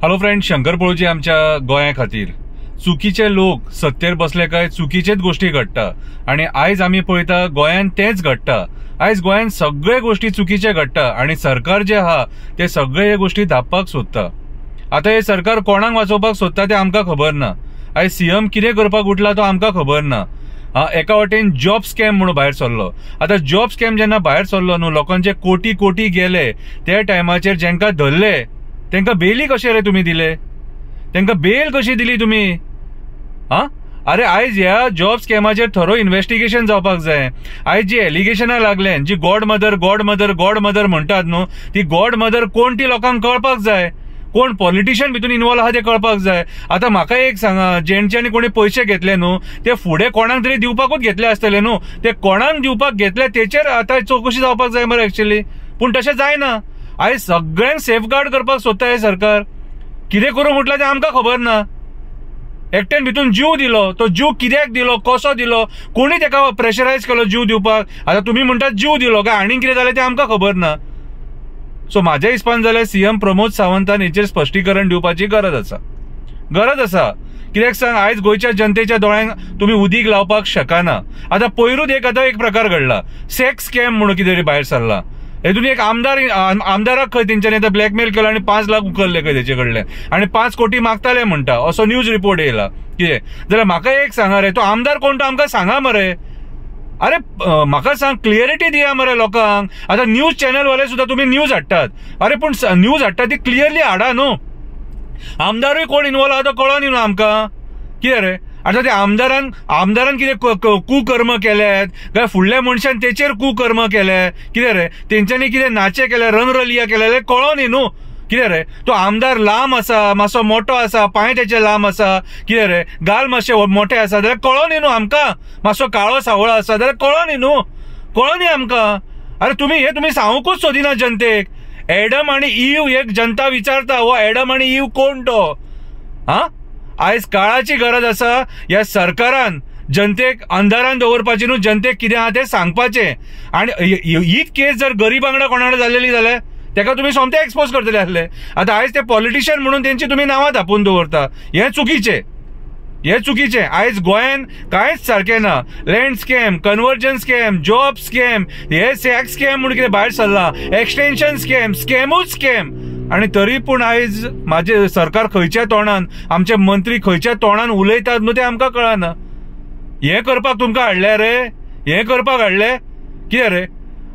Hello friend, Shankar पळोवची आमच्या गोंया खातीर चुकीचे लोक सत्तेर बसले काय चुकीचेच गोष्टी घडटा आणि आयज आम्ही पळयता गोंयान तेच घडटा। आयज गोंयान सगळे गोष्टी चुकीचे घडटा आणि सरकार जे आहा ते सगळे हे गोष्टी धापपाक सोदता। आता हे सरकार कोणाक वाचोवपाक सोदता ते आमकां खबर ना। आयज सीएम कितें करपाक उठला तो आमकां खबर ना। एका वाटेन जॉब स्कॅम म्हणून भायर सरलो। आता जॉब स्कॅम जेन्ना भायर सरलो न्हू, लोकांचे कोटी कोटी गेले, त्या टायमाचेर जेंका धरले तेंका बेली कशे रे तुम्ही दिले? तेंका बेल कशी दिली तुम्ही? अरे आयज ह्या जॉब स्कॅमाचेर थरो इन्व्हेस्टिगेशन जावपाक जाय। आयज जी एलिगेशनां लागले, जी god mother god mother god mother म्हणटात न्हू, ती गॉड मदर कोण ती लोकांक कळपाक जाय। कोण पॉलिटिशियन भितून इन्वॉल्व आहा ते कळपाक जाय। आता म्हाका एक सांगा, जेंच्यांनी कोणी पयशे घेतले न्हू ते फुडें कोणाक तरी दिवपाकूच घेतले आसतले न्हू, ते कोणाक दिवपाक घेतले तेचेर आता चौकशी जावपाक जाय मरे एक्चुअली। पूण तशें जायना। आयज सगळ्यांक सेफगार्ड करपाक सोदता हे सरकार। कितें करूंक म्हटलं ते आमकां खबर ना। एकट्यान भितून जीव दिलो, तो जीव कित्याक दिलो, कसो दिलो, कोणी तेका प्रेशरायज केलो जीव दिवपाक। आता तुम्ही म्हणटात जीव दिलो काय, आनीक कितें जालें तें आमकां खबर ना। सो म्हाज्या हिसपान जाल्यार सीएम प्रमोद सावंतान हेचेर स्पश्टीकरण दिवपाची गरज आसा। कित्याक सांग, आयज गोंयच्या जनतेच्या दोळ्यांक तुम्ही उदीक लावपाक शकना। आता पयरूच एक प्रकार घडला, सेक्स स्कॅम म्हणून कितें तरी भायर सरला। हेतून एक आमदाराक खंय तेंच्यांनी आतां ब्लॅकमेल केलो आणि 5 लाख उखल्ले खंय तेचे कडले आणि 5 कोटी मागताले म्हणटा, असो न्यूज रिपोर्ट येयला। कितें जाल्यार म्हाका एक सांगा रे, तो आमदार कोण तो आमकां सांगा मरे। अरे म्हाका सांग, क्लियरिटी दिया मरे लोकांक। आता न्यूज चॅनलवाले सुद्धा तुम्ही न्यूज हाडटात, अरे पूण न्यूज हाडटा ती क्लियरली हाडा न्हू। आमदारूय कोण इन्वॉल्व आहा तो कळोनी न्हू आमकां, कितें रे? आता ते आमदारान कितें कुकर्म केल्यात काय फुडल्या मनशान तेचेर कुकर्म केले, कितें रे? तेंच्यांनी कितें नाचे केले, रणरलिया केले कळोनी न्हू, कितें रे? तो आमदार लांब आसा, मातसो मोठो आसा, पांय तेचे लांब आसा, कितें रे? गाल मातशे मोठे आसा जाल्यार कळोनी न्हू आमकां। मातसो काळो सावळो आसा जाल्यार कळोनी न्हू, कळोनी आमकां। अरे तुम्ही सांगूकूच सोदिना जनतेक। एडम आणि ईव एक जनता विचारता, हो एडम आणि ईव कोण तो? आयज काळाची गरज आसा ह्या सरकारान जनतेक अंधारान दवरपाची न्हू, जनतेक कितें आहा तें सांगपाचें। आणि हीच केस जर गरीब वांगडा कोणाकडे जाल्लेली जाल्यार तेका तुम्ही सोमते एक्सपोज करतले आसले। आता आयज ते पॉलिटिशियन म्हणून तेंची तुम्ही नांवां धापून दवरता, हे चुकीचे। आयज गोंयान कांयच सारकें ना। Land scam, conversion scam, job scam, हे सेक्स स्कॅम म्हणून कितें भायर सरला, एक्सटेन्शन स्कॅम, स्कॅमूच स्कॅम। आणि तरी पूण आयज माझे सरकार खंयच्या तोंडान, आमचे मंत्री खंयच्या तोंडान उलयतात न्हू ते आमकां कळना। हे करपाक तुमकां हाडले रे? हे करपाक हाडले? कितें रे?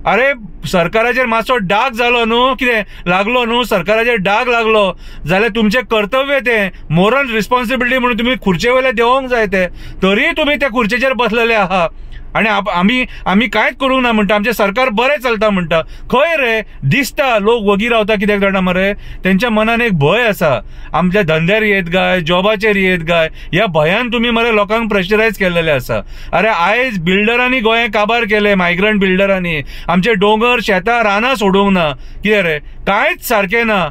अरे सरकाराचेर मातसो डाग जालो न्हू, कितें लागलो न्हू, सरकाराचेर डाग लागलो जाल्यार तुमचे कर्तव्य ते मोरल रिस्पॉन्सिबिलिटी म्हणून तुम्ही खुर्चे वयले देवोंक जाय ते, तरी तुम्ही त्या खुर्चेचेर बसलेले आहा। आणि आम्ही कांयच करूंक ना म्हणटा, आमचे सरकार बरें चलता म्हणटा। खंय रे? दिसता लोक वगी रावता कित्याक जाणा मरे, तेंच्या मनान एक भंय आसा, आमच्या धंद्यार येत गाय, जॉबाचेर येत गाय, ह्या भयान तुम्ही मरे लोकांक प्रेशरायज केलेले आसा। अरे आयज बिल्डरांनी गोंय काबार केले, मायग्रंट बिल्डरांनी आमचे डोंगर शेतां रानां सोडूंक ना, कितें रे? कांयच सारकें ना।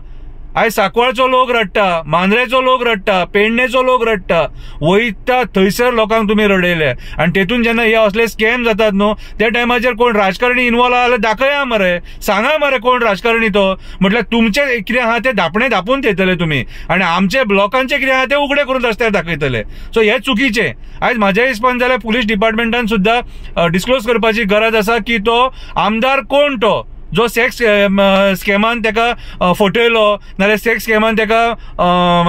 आयज सांकवाळचो लोक रडटा, मांद्रेचो लोक रडटा, पेडणेचो लोक रडटा, वयता थंयसर लोकांक तुम्ही रडयले। आणि तेतून जेन्ना हे असले स्कॅम जातात न्हू, त्या टायमाचेर कोण राजकारणी इन्वॉल्व आहा जाल्यार दाखया मरे, सांगा मरे कोण राजकारणी तो। म्हटल्यार तुमचे कितें आहा ते धापून थेयतले तुम्ही, आणि आमचे लोकांचे कितें आहा ते उघडे करून रस्त्यार दाखयतले। सो हे चुकीचे। आयज म्हाज्या हिसपान जाल्यार पुलीस डिपार्टमेंटान सुद्धा डिस्क्लोज करपाची गरज आसा की तो आमदार कोण तो, जो सेक्स स्कॅमान तेका फटयलो नाल्यार सेक्स स्कॅमान तेका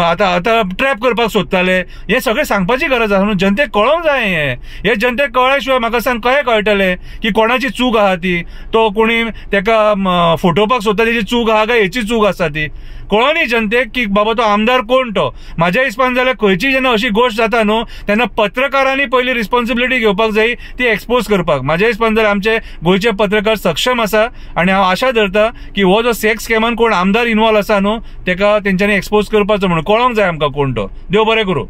आता ट्रॅप करपाक सोदताले, हे सगळे सांगपाची गरज आसा न्हू। जनतेक कळोंक जाय। हे जनतेक कळ्ळ्या शिवाय म्हाका सांग कशें कळटले की कोणाची चूक आहा ती, तो कोणी तेका फटोवपाक सोदता तेची चूक आहा काय हेची चूक आसा ती कळोनी जनतेक की बाबा तो आमदार कोण तो। म्हाज्या हिसपान जाल्यार खंयची जेन्ना अशी गोष्ट जाता न्हू तेन्ना पत्रकारांनी पयली रिस्पॉन्सिबिलिटी घेवपाक जाय, ती एक्सपोज करपाक। म्हाज्या हिसपान जाल्यार आमचे गोंयचे पत्रकार सक्षम आसा आणि हांव आशा धरता की हो जो सेक्स स्कॅमान कोण आमदार इन्वॉल्व आसा न्हू तेका तेंच्यांनी एक्सपोज करपाचो म्हणून कळोंक जाय आमकां कोण तो। देव बरें करूं।